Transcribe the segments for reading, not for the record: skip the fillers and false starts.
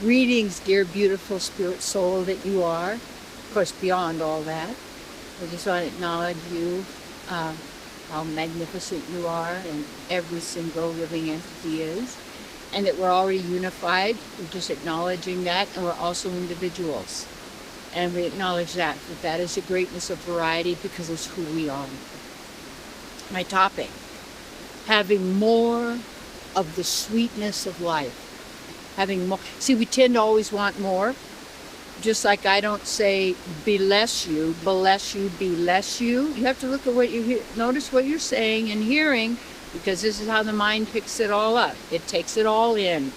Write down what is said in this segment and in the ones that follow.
Greetings, dear beautiful spirit soul that you are. Of course, beyond all that, I just want to acknowledge you, how magnificent you are, and every single living entity is, and that we're already unified. We're just acknowledging that, and we're also individuals. And we acknowledge that is the greatness of variety because it's who we are. My topic, having more of the sweetness of life. Having more. See, we tend to always want more. Just like I don't say bless you, be less you. You have to look at what you hear. Notice what you're saying and hearing, because this is how the mind picks it all up. It takes it all in,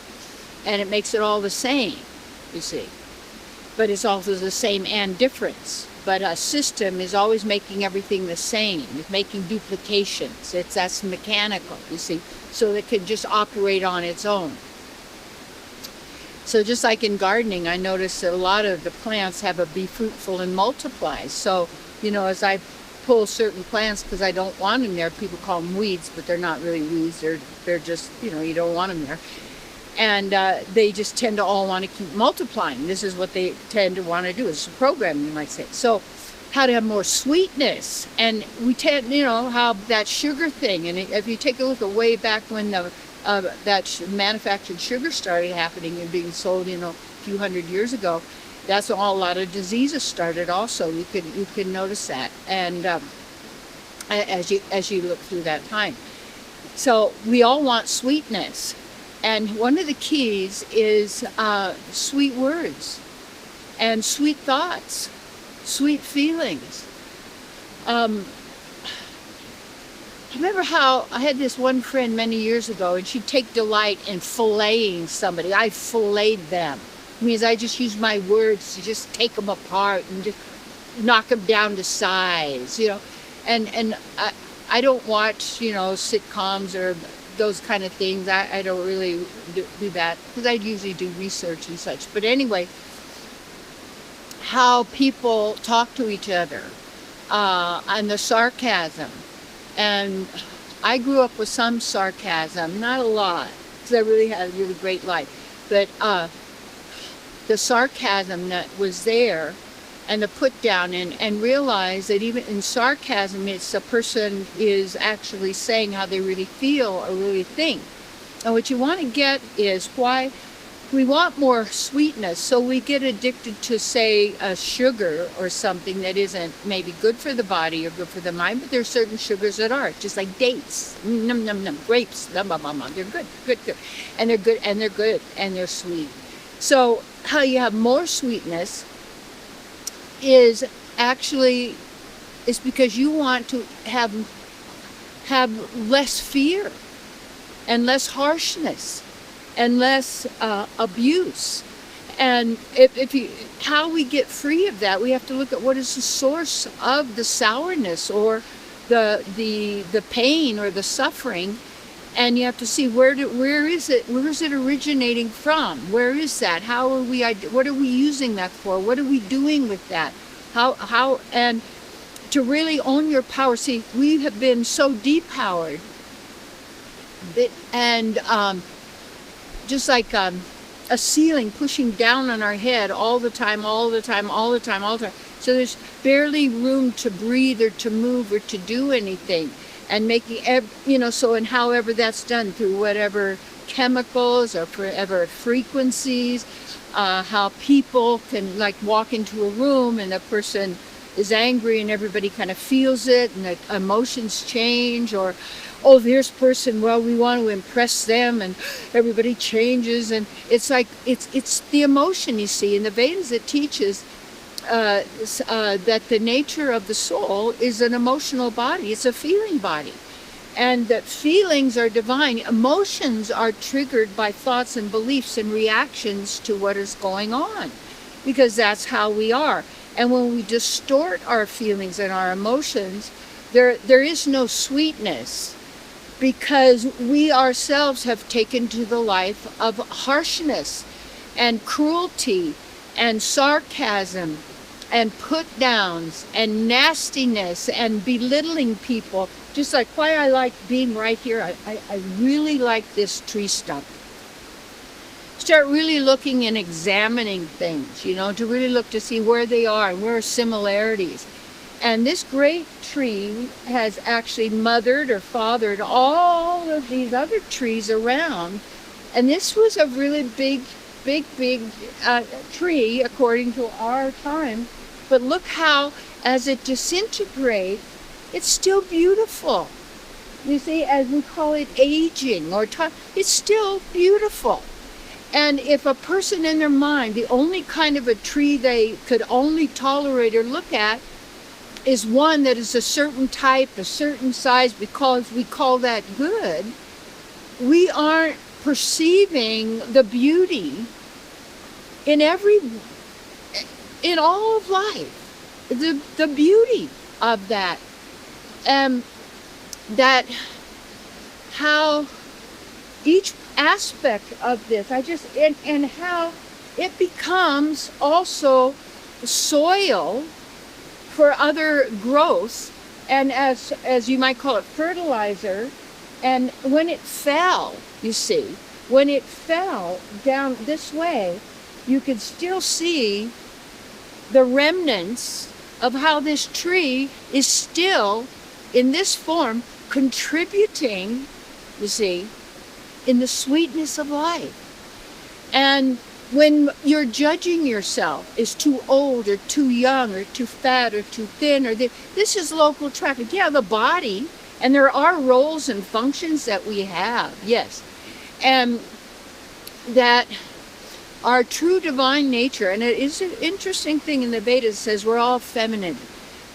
and it makes it all the same, you see. But it's also the same and difference. But a system is always making everything the same. It's making duplications. That's mechanical, you see. So it can just operate on its own. So just like in gardening, I notice that a lot of the plants have a be fruitful and multiply. So, as I pull certain plants because I don't want them there, people call them weeds, but they're not really weeds. They're just, you don't want them there. And they just tend to all want to keep multiplying. This is what they tend to want to do. It's a program, you might say. So how to have more sweetness. And we tend, how that sugar thing. And if you take a look at way back when that manufactured sugar started happening and being sold, a few hundred years ago, that's all a lot of diseases started also. You can notice that. And as you look through that time. So we all want sweetness. And one of the keys is sweet words and sweet thoughts, sweet feelings. Remember how I had this one friend many years ago, and she'd take delight in filleting somebody. I filleted them. It means I just use my words to just take them apart and just knock them down to size, And I don't watch, sitcoms or those kind of things. I don't really do that because I usually do research and such. But anyway, how people talk to each other and the sarcasm. And I grew up with some sarcasm, not a lot, because I really had a really great life. But the sarcasm that was there and the put down and realize that even in sarcasm, it's a person is actually saying how they really feel or really think. And what you want to get is why we want more sweetness. So we get addicted to, say, a sugar or something that isn't maybe good for the body or good for the mind, but there's certain sugars that are, just like dates, num num num, grapes, num num num, they're good, and they're good, and they're sweet. So how you have more sweetness is because you want to have less fear and less harshness and less abuse. And how we get free of that, we have to look at what is the source of the sourness or the pain or the suffering, and you have to see where is it originating from? Where is that? What are we using that for? What are we doing with that? How and to really own your power. See, we have been so depowered, and just like a ceiling pushing down on our head all the time. So there's barely room to breathe or to move or to do anything. And making, and however that's done through whatever chemicals or whatever frequencies, how people can like walk into a room and the person is angry and everybody kind of feels it and the emotions change, or this person, well, we want to impress them and everybody changes, and it's like it's the emotion, you see. In the Vedas it teaches that the nature of the soul is an emotional body. It's a feeling body, and that feelings are divine. Emotions are triggered by thoughts and beliefs and reactions to what is going on, because that's how we are. And when we distort our feelings and our emotions, there is no sweetness, because we ourselves have taken to the life of harshness and cruelty and sarcasm and put downs and nastiness and belittling people. Just like why I like being right here. I really like this tree stump. start really looking and examining things, you know, to really look to see where they are and where are similarities. And this great tree has actually mothered or fathered all of these other trees around. And this was a really big tree according to our time. But look how, as it disintegrates, it's still beautiful. You see, as we call it aging or time, it's still beautiful. And if a person in their mind, the only kind of a tree they could only tolerate or look at is one that is a certain type, a certain size, because we call that good, we aren't perceiving the beauty in all of life, the beauty of that, that how each aspect of this, and how it becomes also soil for other growth, and as you might call it, fertilizer. And when it fell, you see, when it fell down this way, you could still see the remnants of how this tree is still in this form contributing, you see, in the sweetness of life. And when you're judging yourself as too old or too young or too fat or too thin, or this is local traffic. Yeah, the body, and there are roles and functions that we have, yes, and that our true divine nature, and it is an interesting thing in the Vedas, says we're all feminine.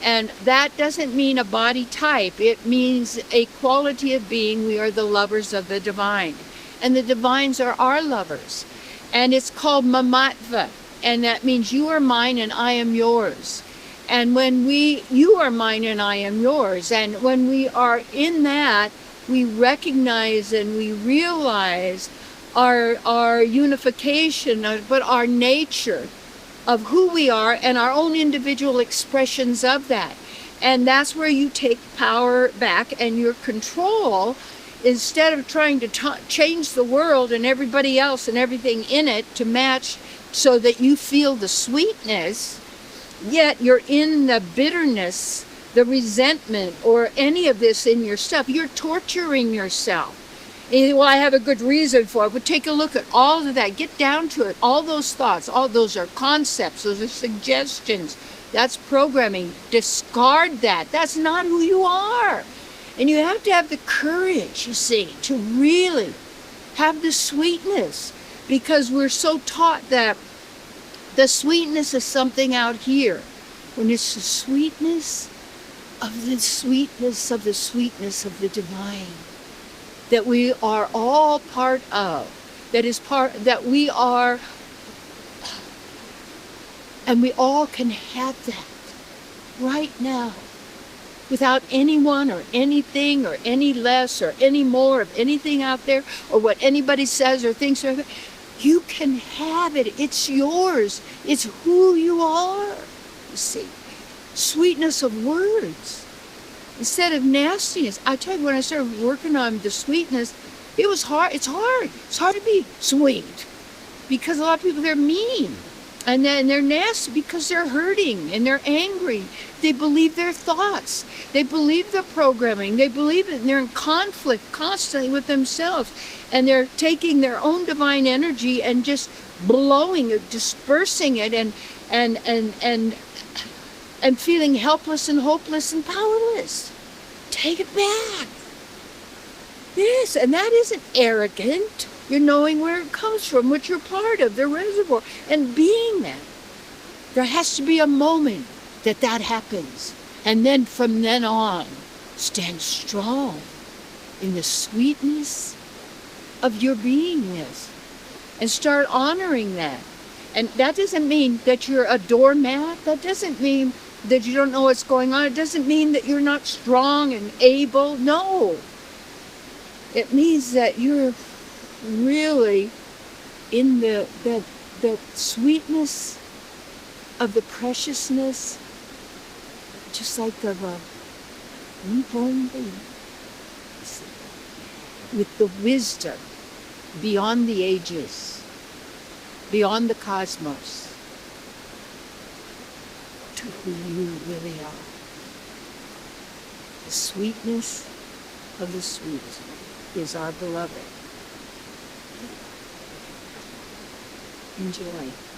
And that doesn't mean a body type. It means a quality of being. We are the lovers of the divine. And the divines are our lovers. And it's called mamatva, and that means you are mine and I am yours. And when you are mine and I am yours, and when we are in that, we recognize and we realize our unification, but our nature of who we are and our own individual expressions of that. And that's where you take power back and your control. Instead of trying to change the world and everybody else and everything in it to match so that you feel the sweetness, yet you're in the bitterness, the resentment, or any of this in your stuff, you're torturing yourself. And, well, I have a good reason for it, but take a look at all of that. Get down to it. All those thoughts, all those are concepts, those are suggestions. That's programming. Discard that. That's not who you are. And you have to have the courage, you see, to really have the sweetness, because we're so taught that the sweetness is something out here, when it's the sweetness of the sweetness of the sweetness of the divine that we are all part of, that we are, and we all can have that right now, without anyone or anything or any less or any more of anything out there or what anybody says or thinks. You can have it. It's yours. It's who you are. You see, sweetness of words instead of nastiness. I tell you, when I started working on the sweetness, it was hard. It's hard. It's hard to be sweet because a lot of people, they're mean. And then they're nasty because they're hurting and they're angry. They believe their thoughts. They believe the programming. They believe it, and they're in conflict constantly with themselves. And they're taking their own divine energy and just blowing it, dispersing it, and feeling helpless and hopeless and powerless. Take it back. Yes, and that isn't arrogant. You're knowing where it comes from, what you're part of, the reservoir, and being that. There has to be a moment that happens. And then from then on, stand strong in the sweetness of your beingness and start honoring that. And that doesn't mean that you're a doormat. That doesn't mean that you don't know what's going on. It doesn't mean that you're not strong and able. No. It means that you're really in the sweetness of the preciousness, just like of a newborn baby, with the wisdom beyond the ages, beyond the cosmos, to who you really are. The sweetness of the sweet is our beloved. Enjoy.